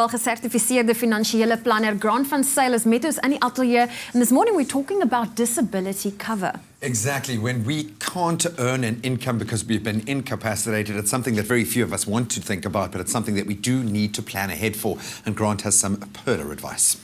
Wel gesertifiseerde finansiële planner Grant van Sail is met ons in die ateljee, and this morning we're talking about disability cover. Exactly. When we can't earn an income because we've been incapacitated, it's something that very few of us want to think about, but it's something that we do need to plan ahead for. And Grant has some perler advice.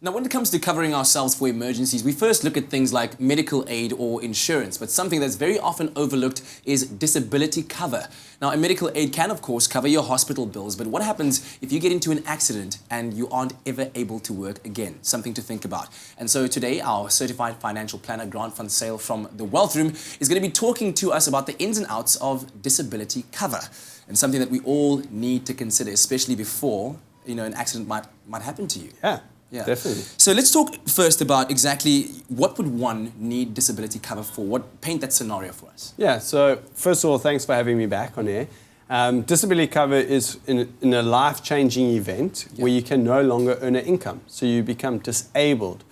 Now, when it comes to covering ourselves for emergencies, we first look at things like medical aid or insurance, but something that's very often overlooked is disability cover. Now, a medical aid can, of course, cover your hospital bills, but what happens if you get into an accident and you aren't ever able to work again? Something to think about. And so today, our certified financial planner, Grant van Sail from the Wealth Room, is going to be talking to us about the ins and outs of disability cover, and something that we all need to consider, especially before, an accident might happen to you. Yeah, definitely. So let's talk first about exactly what would one need disability cover for. Paint that scenario for us. Yeah, so first of all, thanks for having me back on air. Disability cover is in a life-changing event where you can no longer earn an income. So you become disabled.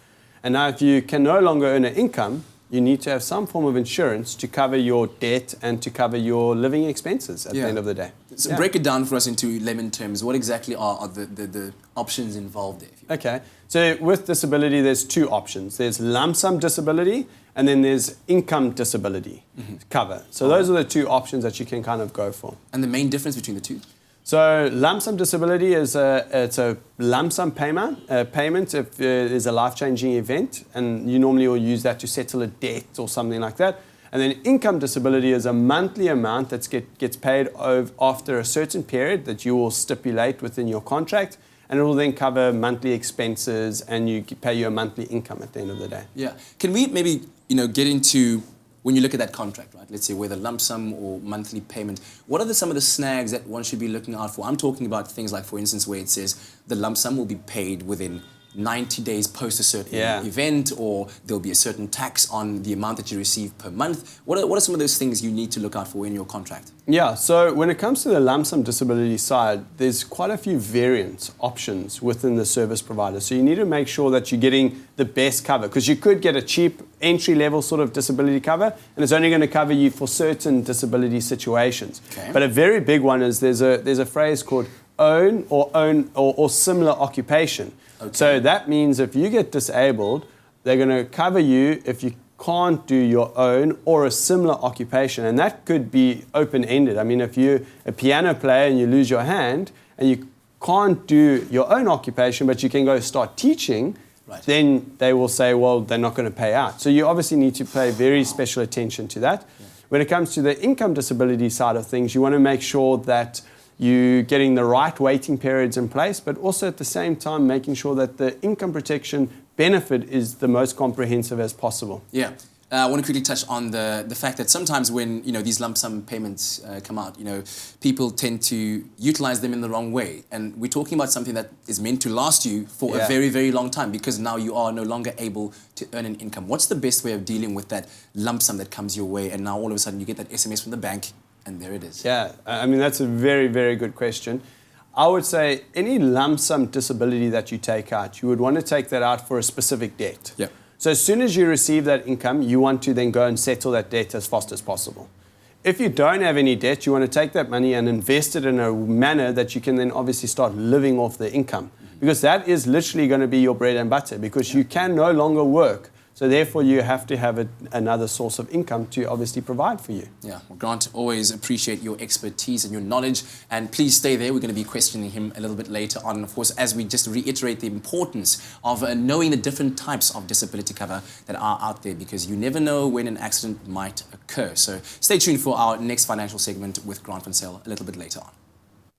And now if you can no longer earn an income, you need to have some form of insurance to cover your debt and to cover your living expenses at the end of the day. So break it down for us into layman terms. What exactly are the options involved there? Okay, so with disability, there's two options. There's lump sum disability, and then there's income disability cover. So those are the two options that you can kind of go for. And the main difference between the two? So lump sum disability is it's a lump sum payment if there's a life-changing event, and you normally will use that to settle a debt or something like that. And then income disability is a monthly amount that gets paid after a certain period that you will stipulate within your contract, and it will then cover monthly expenses, and you pay your monthly income at the end of the day. Yeah. Can we maybe get into, when you look at that contract, right? Let's say whether lump sum or monthly payment, what are some of the snags that one should be looking out for? I'm talking about things like, for instance, where it says the lump sum will be paid within 90 days post a certain event, or there'll be a certain tax on the amount that you receive per month. What are some of those things you need to look out for in your contract? Yeah, so when it comes to the lump sum disability side, there's quite a few variant options within the service provider. So you need to make sure that you're getting the best cover, because you could get a cheap entry-level sort of disability cover, and it's only going to cover you for certain disability situations. Okay. But a very big one is there's a phrase called own or similar occupation. Okay. So that means if you get disabled, they're going to cover you if you can't do your own or a similar occupation. And that could be open-ended. I mean, if you're a piano player and you lose your hand and you can't do your own occupation, but you can go start teaching, then they will say, well, they're not going to pay out. So you obviously need to pay very special attention to that. Yeah. When it comes to the income disability side of things, you want to make sure that you're getting the right waiting periods in place, but also at the same time making sure that the income protection benefit is the most comprehensive as possible. Yeah. I want to quickly touch on the fact that sometimes when these lump sum payments come out, people tend to utilize them in the wrong way, and we're talking about something that is meant to last you for a very, very long time, because now you are no longer able to earn an income. What's the best way of dealing with that lump sum that comes your way, and now all of a sudden you get that SMS from the bank, and there it is? Yeah, I mean, that's a very, very good question. I would say any lump sum disability that you take out, you would want to take that out for a specific debt. Yeah. So as soon as you receive that income, you want to then go and settle that debt as fast as possible. If you don't have any debt, you want to take that money and invest it in a manner that you can then obviously start living off the income. Because that is literally going to be your bread and butter, because you can no longer work. So therefore, you have to have another source of income to obviously provide for you. Yeah, well, Grant, always appreciate your expertise and your knowledge. And please stay there. We're going to be questioning him a little bit later on. Of course, as we just reiterate the importance of knowing the different types of disability cover that are out there, because you never know when an accident might occur. So stay tuned for our next financial segment with Grant van Sail a little bit later on.